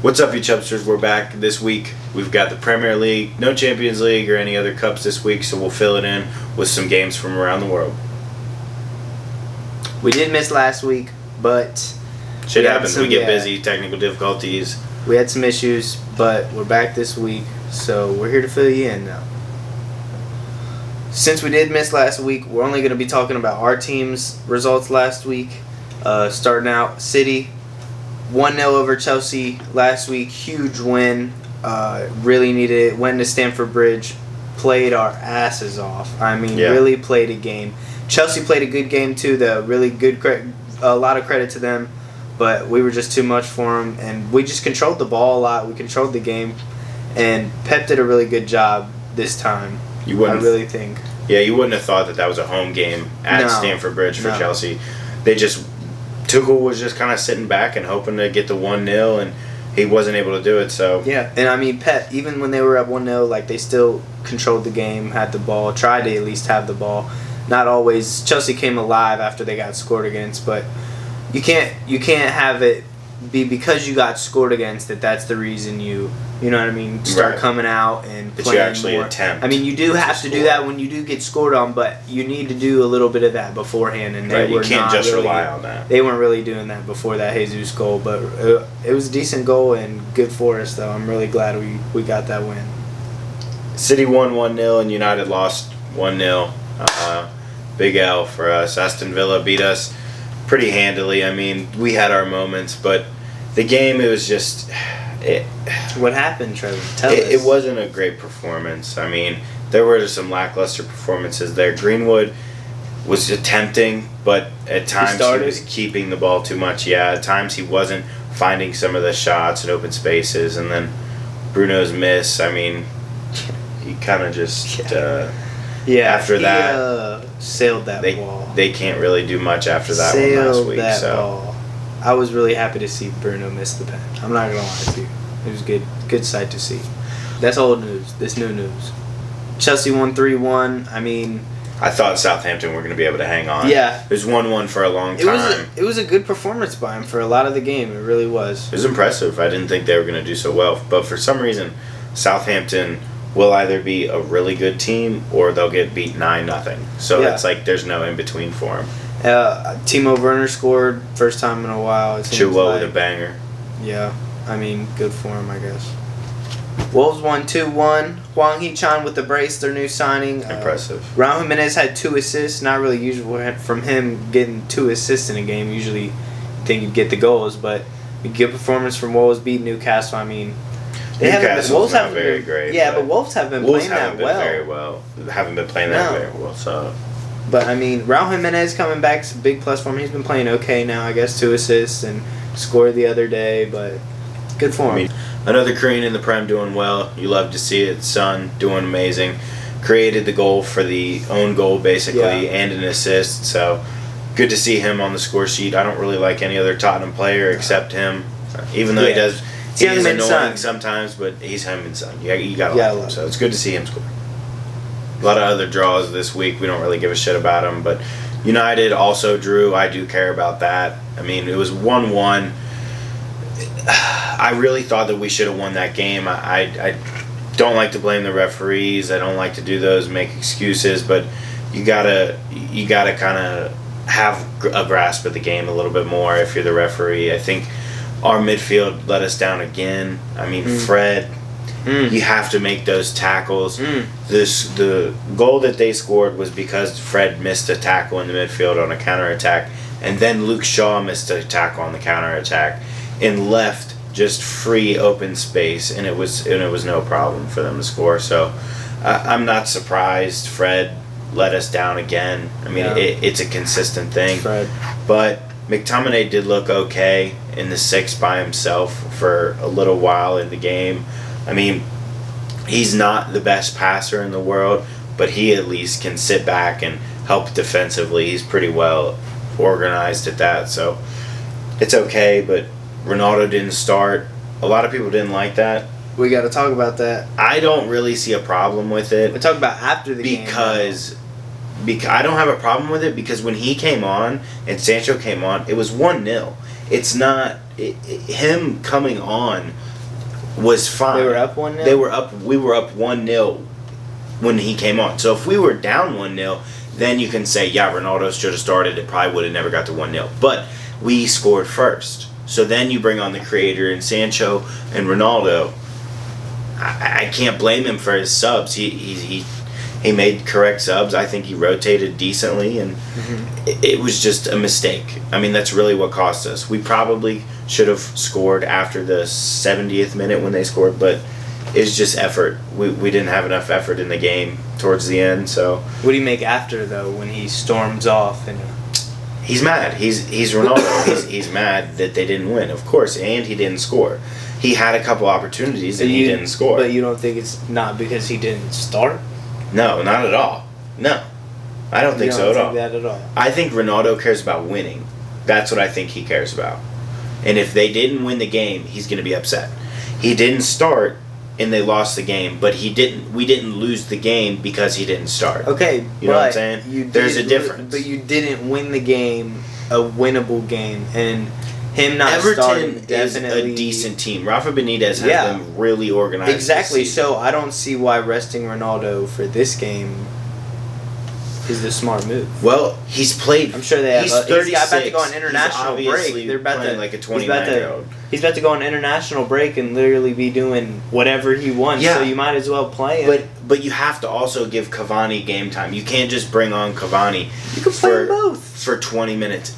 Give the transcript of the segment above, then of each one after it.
What's up, you Chubsters? We're back this week. We've got the Premier League, no Champions League or any other cups this week, so we'll fill it in with some games from around the world. We did miss last week, but Shit happens. We get busy, technical difficulties. We had some issues, but we're back this week, so we're here to fill you in now. Since we did miss last week, we're only going to be talking about our team's results last week. Starting out, City 1-0 over Chelsea last week. Huge win. Really needed it. Went to Stamford Bridge. Played our asses off. Really played a game. Chelsea played a good game too, though. Really good. A lot of credit to them. But we were just too much for them. And we just controlled the ball a lot. We controlled the game. And Pep did a really good job this time. I really think. Yeah, you wouldn't have thought that was a home game at Stamford Bridge for Chelsea. Tuchel was just kind of sitting back and hoping to get the 1-0, and he wasn't able to do it. So yeah, and Pep, even when they were up 1-0, they still controlled the game, had the ball, tried to at least have the ball. Not always. Chelsea came alive after they got scored against, but you can't have it be because you got scored against that's the reason you know what I mean, start coming out and playing you actually more. Attempt. You do have to do that when you do get scored on, but you need to do a little bit of that beforehand, and you can't just rely on that. They weren't really doing that before that Jesus goal, but it was a decent goal and good for us, though. I'm really glad we got that win. City won 1-0 and United lost 1-0. Big L for us. Aston Villa beat us pretty handily. We had our moments, but the game, it was just... What happened, Trevor? Tell us. It wasn't a great performance. There were some lackluster performances there. Greenwood was attempting, but at times he was keeping the ball too much. Yeah, at times he wasn't finding some of the shots and open spaces. And then Bruno's miss, he kind of just... after that... sailed that ball. They can't really do much after that one last week. Ball. I was really happy to see Bruno miss the pen. I'm not going to lie to you. It was good sight to see. That's old news. This new news. Chelsea won 3-1. I thought Southampton were going to be able to hang on. Yeah. It was 1-1 for a long time. It was a good performance by him for a lot of the game. It really was. It was impressive. I didn't think they were going to do so well. But for some reason, Southampton will either be a really good team or they'll get beat 9-0. So it's like there's no in-between for them. Timo Werner scored first time in a while. Chilwell with a banger. Yeah, good for him, I guess. Wolves won 2-1. Hwang Hee-chan with the brace, their new signing. Impressive. Raul Jimenez had 2 assists. Not really usual from him getting 2 assists in a game. Usually you think you'd get the goals, but a good performance from Wolves beat Newcastle. Newcastle's not very great. Yeah, but Wolves have been playing that well. Haven't been playing that very well, so... But, Raul Jimenez coming back is a big plus for him. He's been playing okay now, I guess, 2 assists and scored the other day, but good for him. Another Korean in the Prem doing well. You love to see it. Son doing amazing. Created the goal for the own goal, basically, and an assist, so good to see him on the score sheet. I don't really like any other Tottenham player except him, even though he does... He's annoying sometimes, but he's Heung-min Son. You gotta like him, so it's good to see him score. A lot of other draws this week. We don't really give a shit about them, but United also drew. I do care about that. It was 1-1. I really thought that we should have won that game. I don't like to blame the referees. I don't like to do those, make excuses, but you gotta kind of have a grasp of the game a little bit more if you're the referee. I think our midfield let us down again. Fred, you have to make those tackles. The goal that they scored was because Fred missed a tackle in the midfield on a counterattack, and then Luke Shaw missed a tackle on the counterattack and left just free open space, and it was no problem for them to score. So I'm not surprised Fred let us down again. It's a consistent thing. Fred. But McTominay did look okay in the 6 by himself for a little while in the game. He's not the best passer in the world, but he at least can sit back and help defensively. He's pretty well organized at that, so it's okay, but Ronaldo didn't start. A lot of people didn't like that. We got to talk about that. I don't really see a problem with it. We talk about after the game. Because I don't have a problem with it because when he came on and Sancho came on, it was 1-0. It's not... him coming on was fine. They were up 1-0? We were up 1-0 when he came on. So if we were down 1-0, then you can say, yeah, Ronaldo should have started. It probably would have never got to 1-0. But we scored first. So then you bring on the creator and Sancho and Ronaldo. I can't blame him for his subs. He made correct subs. I think he rotated decently, and it was just a mistake. I mean, that's really what cost us. We probably should have scored after the 70th minute when they scored, but it's just effort. We didn't have enough effort in the game towards the end. So what do you make after, though, when he storms off and? He's mad. He's Ronaldo. he's mad that they didn't win, of course, and he didn't score. He had a couple opportunities and he didn't score. But you don't think it's not because he didn't start? No, not at all. No, I don't think so at all. That at all. I think Ronaldo cares about winning. That's what I think he cares about. And if they didn't win the game, he's going to be upset. He didn't start, and they lost the game. But we didn't lose the game because he didn't start. Okay, you know what I'm saying? There's a difference. But you didn't win the game, a winnable game, and him not Everton starting is definitely a decent team. Rafa Benitez has them really organized. Exactly. So I don't see why resting Ronaldo for this game is the smart move. Well, he's played. I'm sure they have. He's 36. He's about to go on international break. They're about playing to like a 29-year-old. He's about to go on international break and literally be doing whatever he wants. Yeah. So you might as well play him. But you have to also give Cavani game time. You can't just bring on Cavani. You can play both for 20 minutes.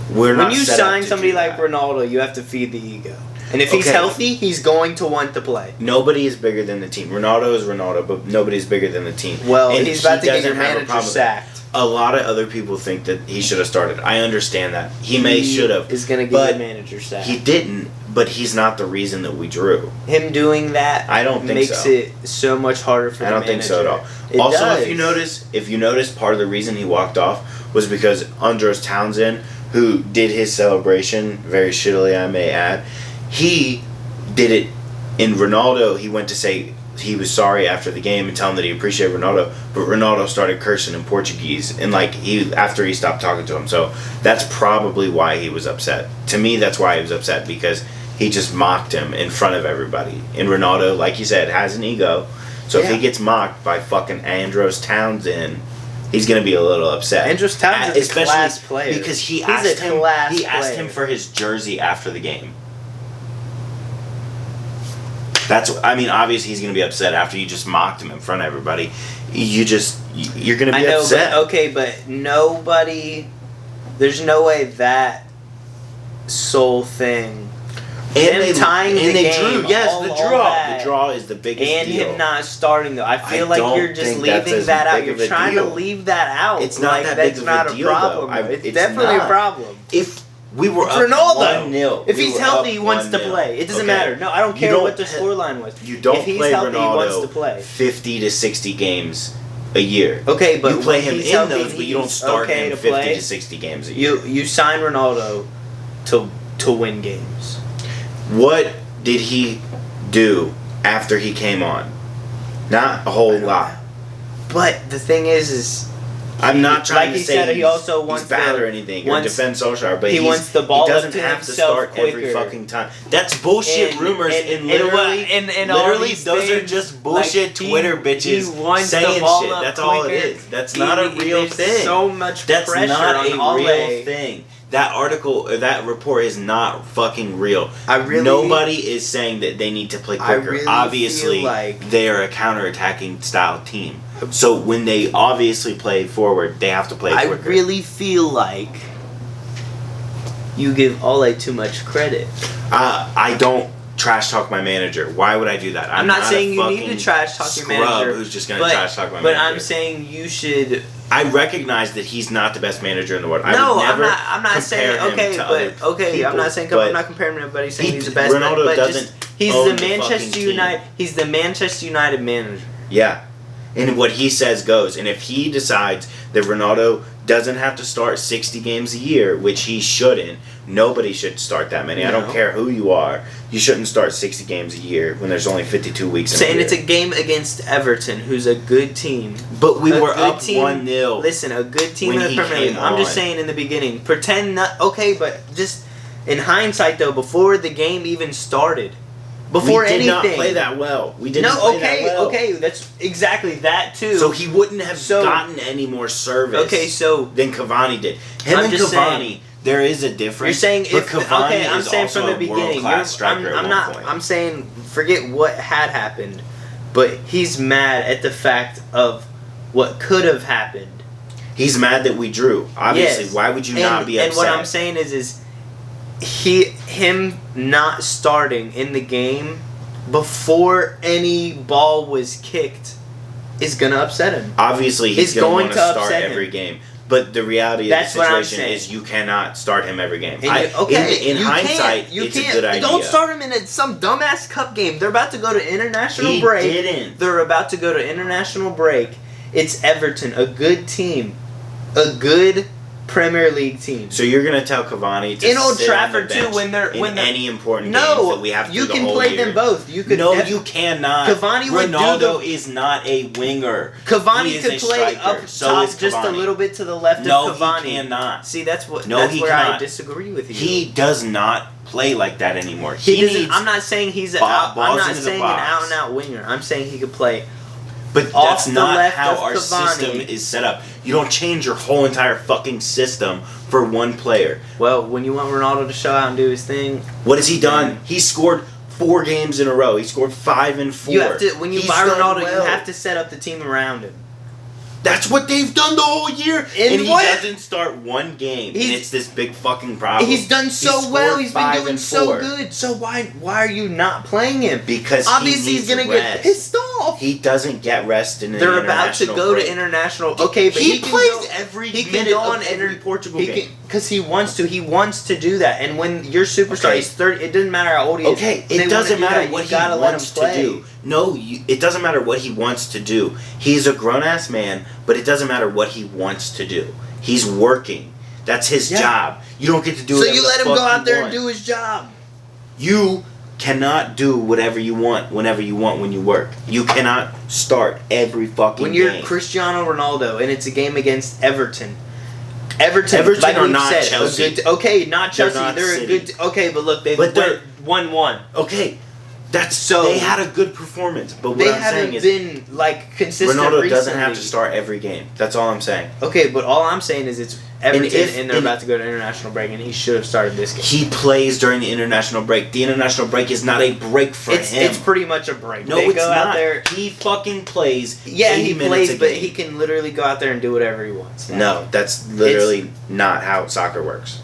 When you sign somebody like Ronaldo, you have to feed the ego. And if he's healthy, he's going to want to play. Nobody is bigger than the team. Ronaldo is Ronaldo, but nobody's bigger than the team. Well, and he's about to get your manager sacked. A lot of other people think that he should have started. I understand that. He should have. Is going to get your manager sacked. He didn't, but he's not the reason that we drew. Him doing that I don't think makes it so much harder for the manager. I don't think so at all. Also, if you notice, part of the reason he walked off was because Andros Townsend, who did his celebration very shittily, I may add, he did it in Ronaldo. He went to say he was sorry after the game and tell him that he appreciated Ronaldo, but Ronaldo started cursing in Portuguese and after he stopped talking to him. So that's probably why he was upset. To me, that's why he was upset, because he just mocked him in front of everybody. And Ronaldo, like you said, has an ego. So if he gets mocked by fucking Andros Townsend, he's going to be a little upset. Andros Townsend is a class player. Because he asked him for his jersey after the game. Obviously he's going to be upset after you just mocked him in front of everybody. You're going to be upset. But nobody, there's no way that sole thing. And they game, drew. Yes, the draw. The draw is the biggest and deal. And him not starting, though. I feel like you're just leaving that out. You're trying to leave that out. It's not that big of a deal, though. It's definitely a problem. If we were up Ronaldo. 1-0. If he's healthy, he wants to play. It doesn't matter. No, I don't care what the scoreline was. You don't play Ronaldo, Ronaldo he wants to play. 50 to 60 games a year. Okay, but you play him in healthy, those, but you don't start him 50 to 60 games a year. You sign Ronaldo to win games. What did he do after he came on? Not a whole lot. But the thing is I'm not trying to say he also wants he's bad or anything or defend Solskjaer, but he wants the ball. He doesn't have to start every fucking time. That's bullshit rumors, and literally those are just bullshit Twitter bitches saying shit. That's all it is. That's not a real thing. So much That's pressure not on a real thing. That article or that report is not fucking real. Nobody is saying that they need to play quicker. Obviously, they are a counter-attacking style team. So when they obviously play forward, they have to play quicker. I really feel like you give Ole too much credit. I don't trash talk my manager. Why would I do that? I'm not saying you need to trash talk your manager. Who's just going to trash talk my manager? But I'm saying you should. I recognize that he's not the best manager in the world. No, I'm not saying I'm not saying I'm not comparing him to everybody saying he's the best. Ronaldo doesn't. He's the Manchester United. He's the Manchester United manager. Yeah. And what he says goes. And if he decides that Ronaldo doesn't have to start 60 games a year, which he shouldn't, nobody should start that many. No. I don't care who you are. You shouldn't start 60 games a year when there's only 52 weeks in a year. Saying it's a game against Everton, who's a good team. But we were up 1-0. Listen, a good team in the Premier League. I'm just saying in the beginning. Pretend not... Okay, but just in hindsight, though, before the game even started, before we did anything. not play that well. We didn't play that well. Okay, that's exactly that too. So he wouldn't have gotten any more service than Cavani did. Him and Cavani, there is a difference. You're saying but Cavani I'm is saying also from the a beginning. world-class striker at one point. I'm saying forget what had happened, but he's mad at the fact of what could have happened. He's mad that we drew. Obviously, why would you not be upset? And what I'm saying is him not starting in the game before any ball was kicked is gonna upset him. Obviously, he's going to start every game. But the reality of the situation is you cannot start him every game. In hindsight, it's a good idea. Don't start him in some dumbass cup game. They're about to go to international break. He didn't. They're about to go to international break. It's Everton, a good team. A good Premier League team. So you're gonna tell Cavani to in Old sit Trafford on the bench too when they're any important games that we have to do the whole year? You can play them both. You could. No, you cannot. Cavani would Ronaldo is not a winger. Cavani could play up top just a little bit to the left of Cavani. No, he cannot. See, that's where cannot. I disagree with you. He does not play like that anymore. I'm not saying he's I'm not saying an out and out winger. I'm saying he could play. But that's not how our system is set up. You don't change your whole entire fucking system for one player. Well, when you want Ronaldo to show out and do his thing, what has he done? He scored 4 games in a row. He scored 5 and 4. You have to when you buy Ronaldo, you have to set up the team around him. That's what they've done the whole year. And he doesn't start one game. And it's this big fucking problem. He's done so well. He's been doing so good. So why are you not playing him? Because obviously he's gonna get pissed off. He doesn't get rest in the They're about to go to international. Okay, but he plays every minute of every Portugal game. Because he wants to. He wants to do that. And when your superstar is 30, it doesn't matter how old he is. Okay, it doesn't matter what he wants to do. No, it doesn't matter what he wants to do. He's a grown-ass man, but it doesn't matter what he wants to do. He's working. That's his job. You don't get to do it. So you let him go out there and do his job. You cannot do whatever you want whenever you want when you work. You cannot start every fucking game. When you're Cristiano Ronaldo and it's a game against Everton. Everton like are not Chelsea. Not Chelsea. They're a good. Okay, but look, they're 1-1. Okay. They had a good performance, but what I'm saying is they haven't been like consistent. Ronaldo recently. doesn't have to start every game. That's all I'm saying. Okay, but all I'm saying is it's Everton and they're about to go to international break, and he should have started this game. He plays during the international break. The international break is not a break for him. It's pretty much a break. No, it's not. Out there, he fucking plays. Yeah, he plays, but he can literally go out there and do whatever he wants. No, that's literally not how soccer works.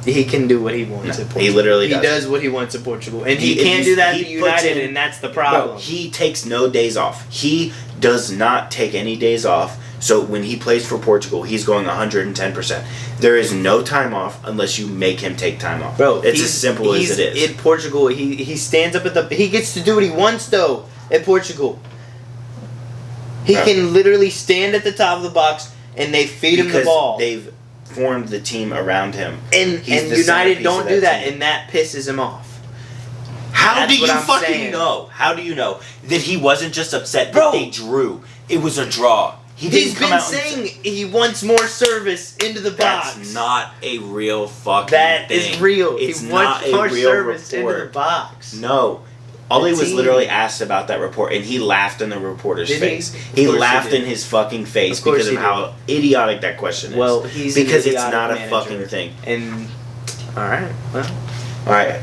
He can do what he wants at Portugal. He literally does. He does what he wants at Portugal. And he can't do that at United, and that's the problem. Bro, he takes no days off. He does not take any days off. So when he plays for Portugal, he's going 110%. There is no time off unless you make him take time off. Bro, it's as simple as it is. In Portugal, he stands up at he gets to do what he wants, though, at Portugal. He can literally stand at the top of the box, and they feed him the ball. They've formed the team around him. And United don't do that, and that pisses him off. How do you fucking know? How do you know that he wasn't just upset that they drew? It was a draw. He's been saying he wants more service into the box. That's not a real fucking thing. That is real. It's he not wants more a real service report. into the box. No. Ollie was literally asked about that report, and he laughed in the reporter's face. He laughed in his fucking face because of how idiotic that question is. Well, he's because it's not a fucking thing. And alright.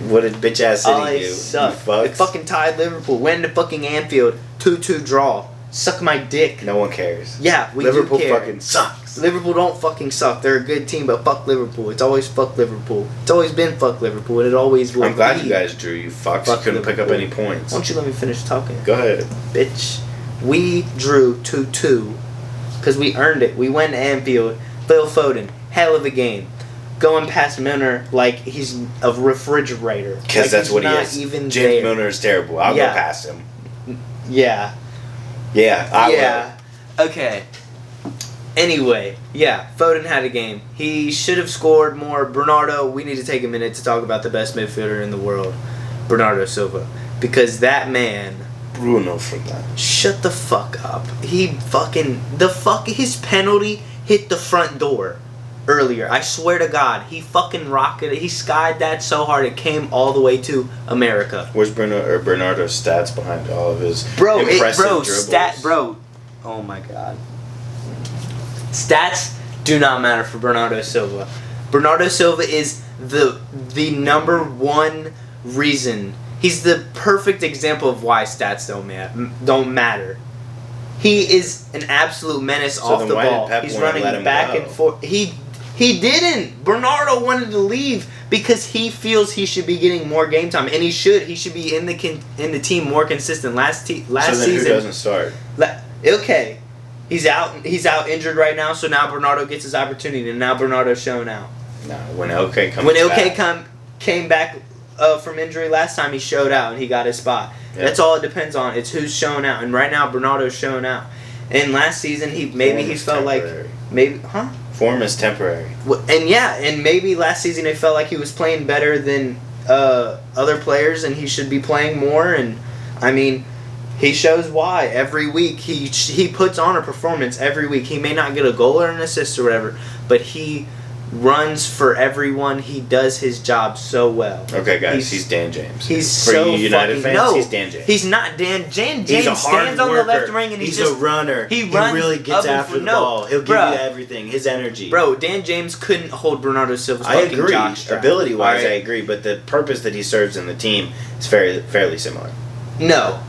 What did bitch ass City do? Suck. They fucking tied Liverpool. Went to fucking Anfield. 2-2 draw. Suck my dick. No one cares. Yeah, Liverpool do care. fucking sucks. Liverpool don't fucking suck. They're a good team, but fuck Liverpool. It's always fuck Liverpool. It's always been fuck Liverpool, and it always will. I'm glad you guys drew. You fucks. You couldn't pick up any points. Why don't you let me finish talking? Go ahead. Bitch. We drew 2-2 because we earned it. We went to Anfield. Phil Foden. Hell of a game. Going past Milner like he's a refrigerator. Because that's what he is. Even James Milner is terrible. I'll go past him. Yeah. Yeah, I will. Okay. Anyway, Foden had a game. He should have scored more. Bernardo, we need to take a minute to talk about the best midfielder in the world, Bernardo Silva. Because that man... Bruno for that. Shut the fuck up. His penalty hit the front door. earlier. I swear to God, he fucking rocketed. He skied that so hard it came all the way to America. Where's Bernardo's stats behind all of his impressive dribbles? Oh my God. Stats do not matter for Bernardo Silva. Bernardo Silva is the number one reason. He's the perfect example of why stats don't matter. He is an absolute menace off the ball. He's running back and forth. He didn't. Bernardo wanted to leave because he feels he should be getting more game time, and he should. He should be in the team more consistent. Last season, who doesn't start? Okay, he's out injured right now. So now Bernardo gets his opportunity, and now Bernardo's showing out. No, when Ilkay came back from injury last time, he showed out and he got his spot. Yep. That's all it depends on. It's who's showing out, and right now Bernardo's showing out. And last season he felt temporary. like Form is temporary. And maybe last season it felt like he was playing better than other players, and he should be playing more. And I mean, he shows why every week. He puts on a performance every week. He may not get a goal or an assist or whatever, but he runs for everyone. He does his job so well. Okay, guys, he's Dan James. He's for so you United fans. No, he's Dan James. He's not Dan James. He's a hard stands on worker. the left wing and he's a runner. He runs really gets after the ball. He'll give you everything. His energy. Bro, Dan James couldn't hold Bernardo Silva's I fucking agree. jockstrap. Ability-wise, I agree, but the purpose that he serves in the team is fairly similar. No.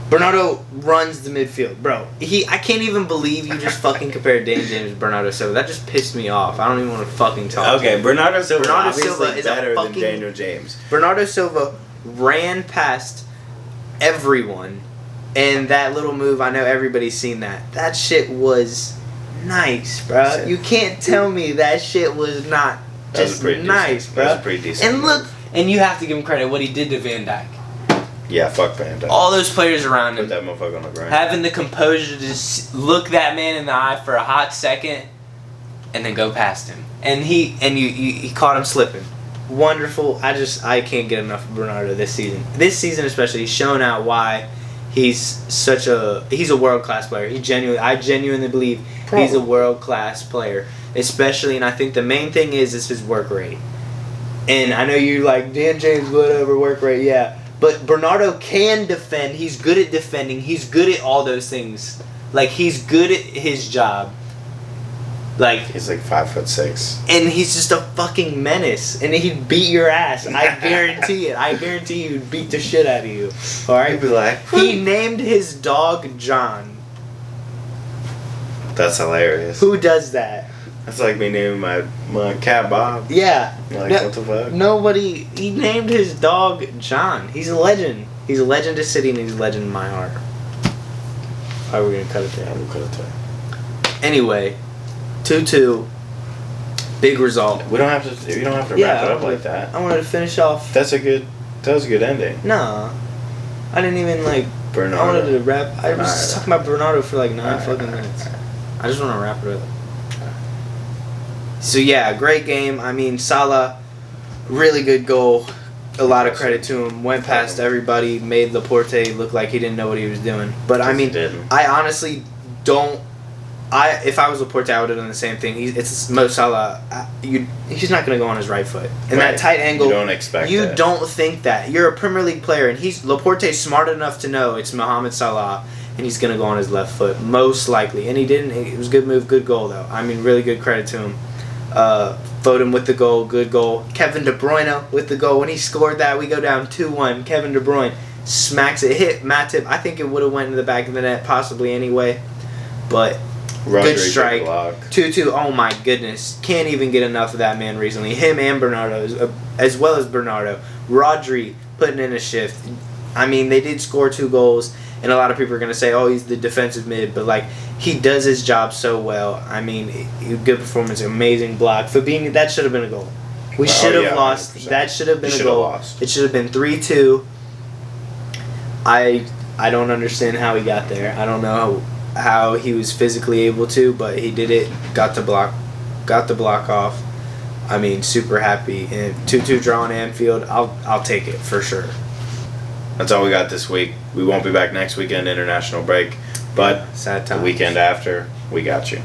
Bernardo runs the midfield, bro. I can't even believe you just fucking compared Dan James to Bernardo Silva. That just pissed me off. I don't even want to fucking talk. Okay, Bernardo Silva is better than Daniel James. Bernardo Silva ran past everyone, and that little move, I know everybody's seen that. That shit was nice, bro. You can't tell me that shit was not just nice, bro. That was pretty decent. And look, and you have to give him credit what he did to Van Dijk. Yeah, fuck Van Dijk. All those players around him. Put that motherfucker on the ground. Having the composure to just look that man in the eye for a hot second and then go past him. And he caught him slipping. Wonderful. I can't get enough of Bernardo this season. This season especially, he's shown out why he's a world-class player. I genuinely believe he's a world-class player. Especially, and I think the main thing is his work rate. And I know you like Dan James, whatever, work rate, yeah. But Bernardo can defend. He's good at defending. He's good at all those things. Like, he's good at his job. Like, he's like 5'6", and he's just a fucking menace. And he'd beat your ass. I guarantee it. I guarantee he'd beat the shit out of you. All right. He'd be like, he named his dog John. That's hilarious. Who does that? That's like me naming my cat Bob. Yeah. Like, what the fuck? Nobody. He named his dog John. He's a legend. He's a legend to City, and he's a legend in my heart. All right, we're gonna cut it there. We'll cut it there. Anyway, 2-2. Big result. We don't have to. You don't have to wrap it up like that. I wanted to finish off. That was a good ending. Nah, I didn't even like. Bernardo. I wanted to wrap. I was just talking about Bernardo for like 9 fucking minutes. I just want to wrap it up. So yeah, great game. I mean, Salah, really good goal. A lot of credit to him. Went past everybody, made Laporte look like he didn't know what he was doing. But I mean, I honestly don't. If I was Laporte, I would have done the same thing. It's Mo Salah. He's not going to go on his right foot. And that tight angle, you don't expect you that. Don't think that. You're a Premier League player, and Laporte's smart enough to know it's Mohamed Salah, and he's going to go on his left foot, most likely. And he didn't. It was a good move, good goal, though. I mean, really good credit to him. Foden with the goal, good goal. Kevin De Bruyne with the goal. When he scored that, we go down 2-1. Kevin De Bruyne smacks it, hit Matip. I think it would have went in the back of the net, possibly anyway. But good strike. 2-2. Oh my goodness. Can't even get enough of that man recently. Him and Bernardo, as well as Bernardo. Rodri putting in a shift. I mean, they did score 2 goals. And a lot of people are going to say, oh, he's the defensive mid. But, like, he does his job so well. I mean, good performance, amazing block. Fabinho, that should have been a goal. We should have lost. 100%. That should have been a goal. It should have been 3-2. I don't understand how he got there. I don't know how he was physically able to, but he did it. Got the block off. I mean, super happy. And 2-2 draw in Anfield, I'll take it for sure. That's all we got this week. We won't be back next weekend, international break. But sad the weekend after, we got you.